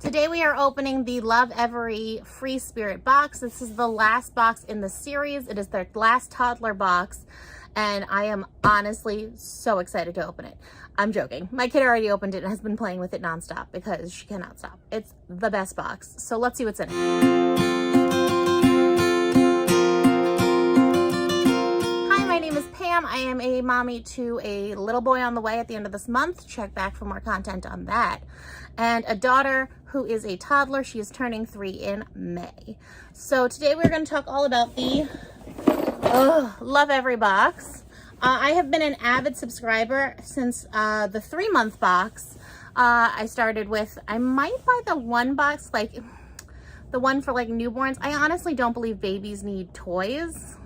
Today we are opening the Lovevery free spirit box. This is the last box in the series. It is their last toddler box, and I am honestly so excited to open it. I'm joking. My kid already opened it and has been playing with it nonstop because she cannot stop. It's the best box. So let's see what's in it. Pam. I am a mommy to a little boy on the way at the end of this month. Check back for more content on that. And a daughter who is a toddler. She is turning 3 in May. So today we're going to talk all about the Lovevery box. I have been an avid subscriber since the 3-month box. I started with, I might buy the 1 box, like the one for like newborns. I honestly don't believe babies need toys.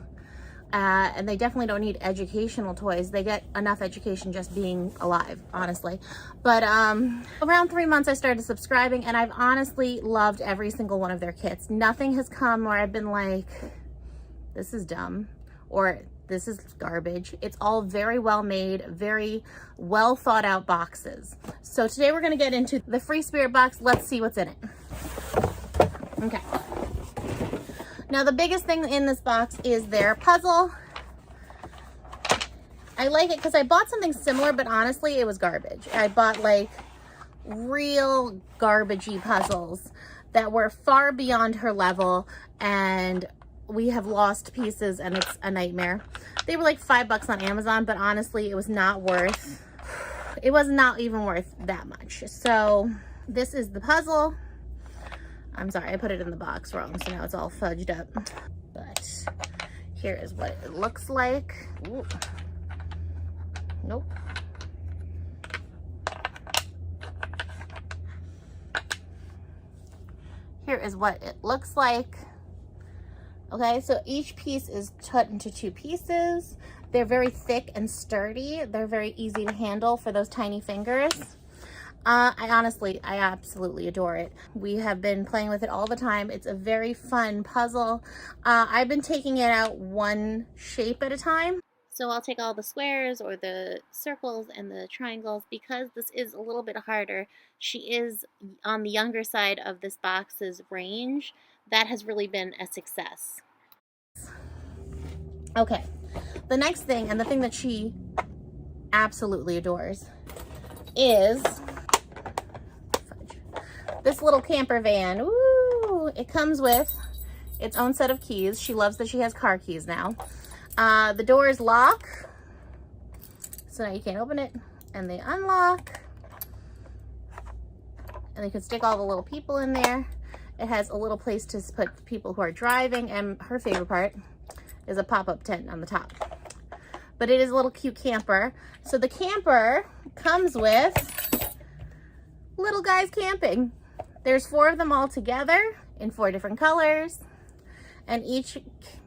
And they definitely don't need educational toys. They get enough education just being alive, honestly. But around 3 months, I started subscribing, and I've honestly loved every single one of their kits. Nothing has come where I've been like, this is dumb, or this is garbage. It's all very well made, very well thought out boxes. So today we're gonna get into the free spirit box. Let's see what's in it. Okay. Now, the biggest thing in this box is their puzzle. I like it because I bought something similar, but honestly, it was garbage. I bought like real garbagey puzzles that were far beyond her level, and we have lost pieces, and it's a nightmare. They were like $5 on Amazon, but honestly, it was not even worth that much. So this is the puzzle. I'm sorry, I put it in the box wrong, so now it's all fudged up. But here is what it looks like. Ooh. Nope. Here is what it looks like. Okay, so each piece is cut into 2 pieces. They're very thick and sturdy. They're very easy to handle for those tiny fingers. I absolutely adore it. We have been playing with it all the time. It's a very fun puzzle. I've been taking it out one shape at a time. So I'll take all the squares or the circles and the triangles because this is a little bit harder. She is on the younger side of this box's range. That has really been a success. Okay, the next thing, and the thing that she absolutely adores, is this little camper van. Ooh, it comes with its own set of keys. She loves that she has car keys now. The doors lock, so now you can't open it, and they unlock, and you can stick all the little people in there. It has a little place to put people who are driving, and her favorite part is a pop-up tent on the top. But it is a little cute camper. So the camper comes with little guys camping. There's 4 of them all together in 4 different colors, and each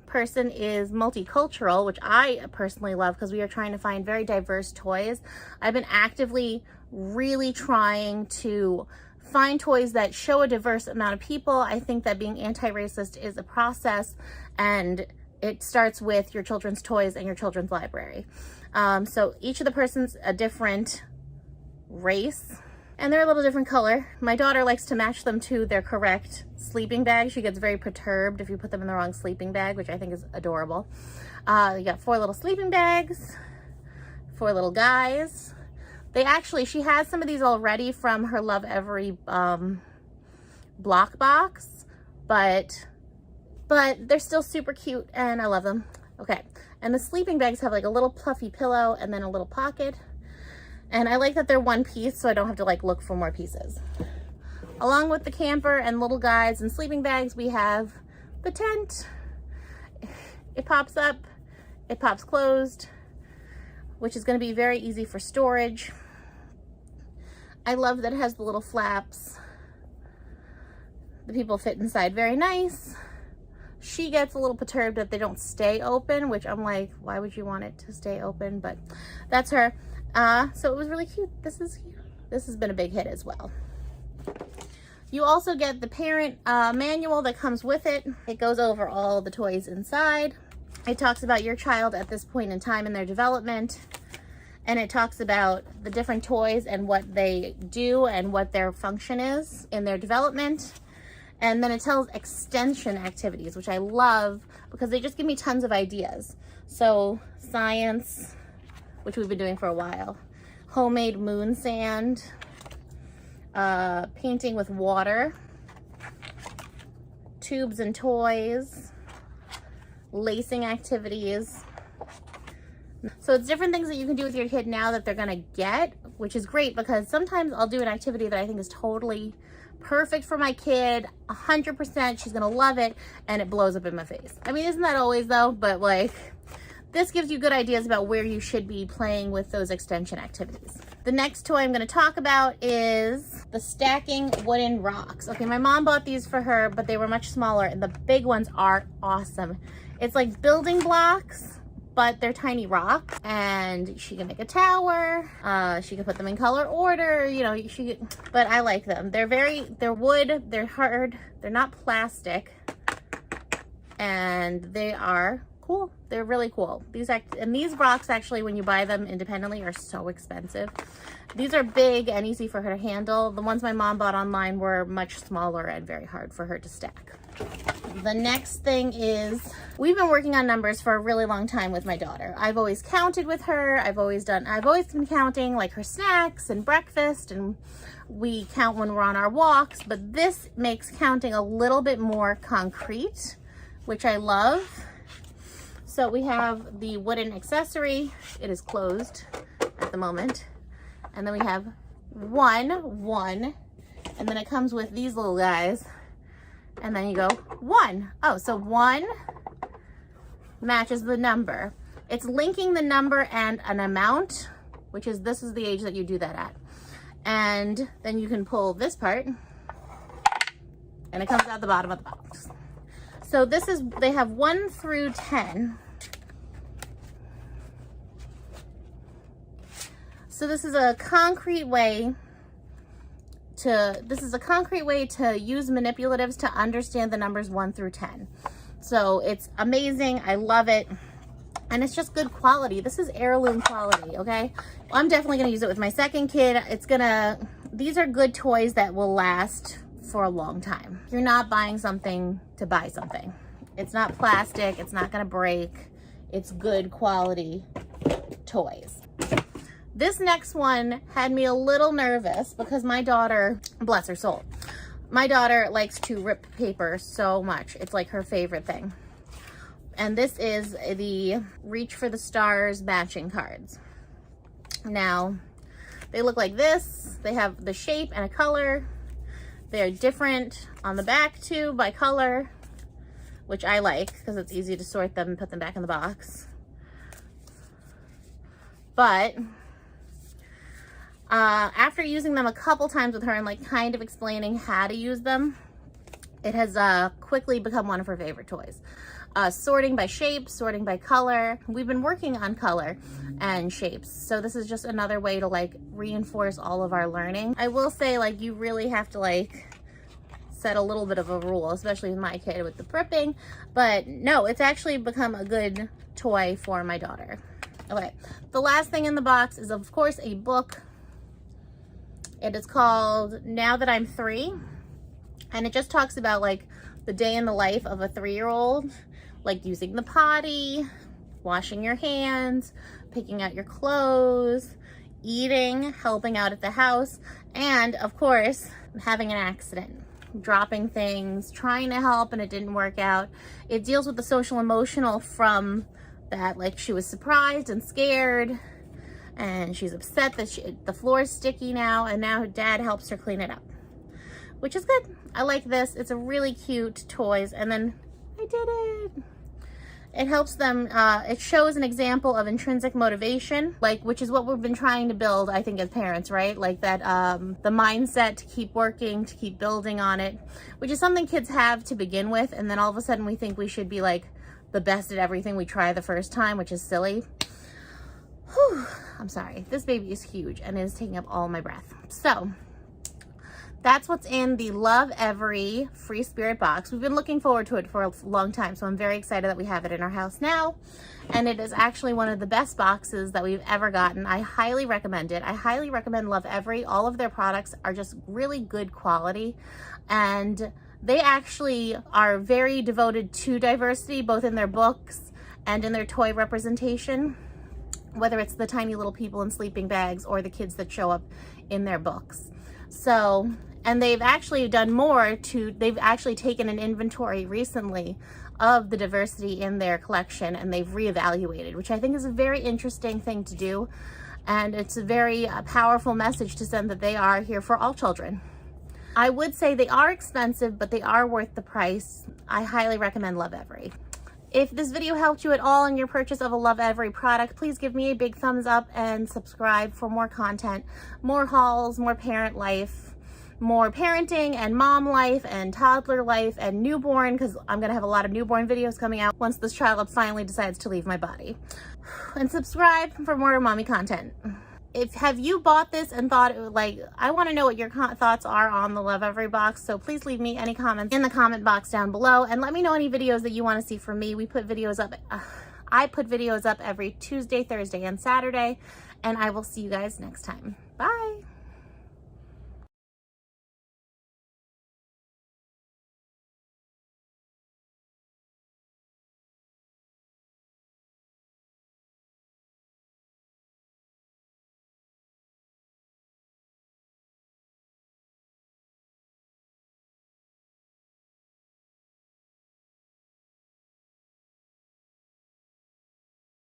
person is multicultural, which I personally love because we are trying to find very diverse toys. I've been actively really trying to find toys that show a diverse amount of people. I think that being anti-racist is a process, and it starts with your children's toys and your children's library. So each of the person's a different race, and they're a little different color. My daughter likes to match them to their correct sleeping bag. She gets very perturbed if you put them in the wrong sleeping bag, which I think is adorable. You got 4 little sleeping bags, 4 little guys. She has some of these already from her Lovevery block box, but they're still super cute, and I love them. Okay, and the sleeping bags have like a little puffy pillow and then a little pocket. And I like that they're 1 piece, so I don't have to like look for more pieces. Along with the camper and little guys and sleeping bags, we have the tent. It pops up, it pops closed, which is going to be very easy for storage. I love that it has the little flaps. The people fit inside very nice. She gets a little perturbed that they don't stay open, which I'm like, why would you want it to stay open? But that's her. So it was really cute. This is cute. This has been a big hit as well. You also get the parent manual that comes with it. It goes over all the toys inside. It talks about your child at this point in time in their development. and it talks about the different toys and what they do and what their function is in their development. And then it tells extension activities, which I love because they just give me tons of ideas. So science, which we've been doing for a while, homemade moon sand, painting with water, tubes and toys, lacing activities. So it's different things that you can do with your kid now that they're gonna get, which is great because sometimes I'll do an activity that I think is totally perfect for my kid, 100%, she's gonna love it, and it blows up in my face. I mean, isn't that always though? But like, this gives you good ideas about where you should be playing with those extension activities. The next toy I'm gonna talk about is the stacking wooden rocks. Okay, my mom bought these for her, but they were much smaller, and the big ones are awesome. It's like building blocks, but they're tiny rocks, and she can make a tower. She can put them in color order, you know, but I like them. They're wood, they're hard, they're not plastic, and they are cool. They're really cool. These rocks actually, when you buy them independently, are so expensive. These are big and easy for her to handle. The ones my mom bought online were much smaller and very hard for her to stack. The next thing is, we've been working on numbers for a really long time with my daughter. I've always counted with her. I've always been counting like her snacks and breakfast, and we count when we're on our walks, but this makes counting a little bit more concrete, which I love. So we have the wooden accessory. It is closed at the moment. And then we have one, and then it comes with these little guys. And then you go 1. Oh, so 1 matches the number. It's linking the number and an amount, which is, this is the age that you do that at. And then you can pull this part, and it comes out the bottom of the box. So this is, they have 1 through 10. So this is a concrete way to use manipulatives to understand the numbers 1 through 10. So it's amazing. I love it. And it's just good quality. This is heirloom quality, okay? I'm definitely gonna use it with my second kid. These are good toys that will last for a long time. You're not buying something to buy something. It's not plastic, it's not gonna break. It's good quality toys. This next one had me a little nervous because my daughter, bless her soul, my daughter likes to rip paper so much. It's like her favorite thing. And this is the Reach for the Stars matching cards. Now, they look like this. They have the shape and a color. They're different on the back too by color, which I like because it's easy to sort them and put them back in the box. But after using them a couple times with her and like kind of explaining how to use them, it has quickly become one of her favorite toys. Sorting by shape, sorting by color. We've been working on color and shapes, so this is just another way to like reinforce all of our learning. I will say, like, you really have to like set a little bit of a rule, especially with my kid with the pripping, but no, it's actually become a good toy for my daughter. Okay, the last thing in the box is of course a book. It is called Now That I'm 3, and it just talks about like the day in the life of a 3-year-old, like using the potty, washing your hands, picking out your clothes, eating, helping out at the house, and of course, having an accident, dropping things, trying to help and it didn't work out. It deals with the social emotional from that, like she was surprised and scared, and she's upset that the floor is sticky now, and now her dad helps her clean it up, which is good. I like this. It's a really cute toys. And then I did it. It helps them, it shows an example of intrinsic motivation, like, which is what we've been trying to build, I think, as parents, right? Like that, the mindset to keep working, to keep building on it, which is something kids have to begin with. And then all of a sudden we think we should be like the best at everything we try the first time, which is silly. Whew, I'm sorry. This baby is huge and is taking up all my breath. So that's what's in the Lovevery free spirit box. We've been looking forward to it for a long time, so I'm very excited that we have it in our house now. And it is actually one of the best boxes that we've ever gotten. I highly recommend it. I highly recommend Lovevery. All of their products are just really good quality, and they actually are very devoted to diversity, both in their books and in their toy representation, whether it's the tiny little people in sleeping bags or the kids that show up in their books. So, and they've actually done more they've actually taken an inventory recently of the diversity in their collection, and they've reevaluated, which I think is a very interesting thing to do. And it's a very powerful message to send, that they are here for all children. I would say they are expensive, but they are worth the price. I highly recommend Lovevery. If this video helped you at all in your purchase of a Lovevery product, please give me a big thumbs up and subscribe for more content, more hauls, more parent life, more parenting and mom life and toddler life and newborn, because I'm going to have a lot of newborn videos coming out once this child finally decides to leave my body. And subscribe for more mommy content. Have you bought this and thought, I want to know what your thoughts are on the Lovevery box, so please leave me any comments in the comment box down below, and let me know any videos that you want to see from me. I put videos up every Tuesday, Thursday, and Saturday, and I will see you guys next time. Bye!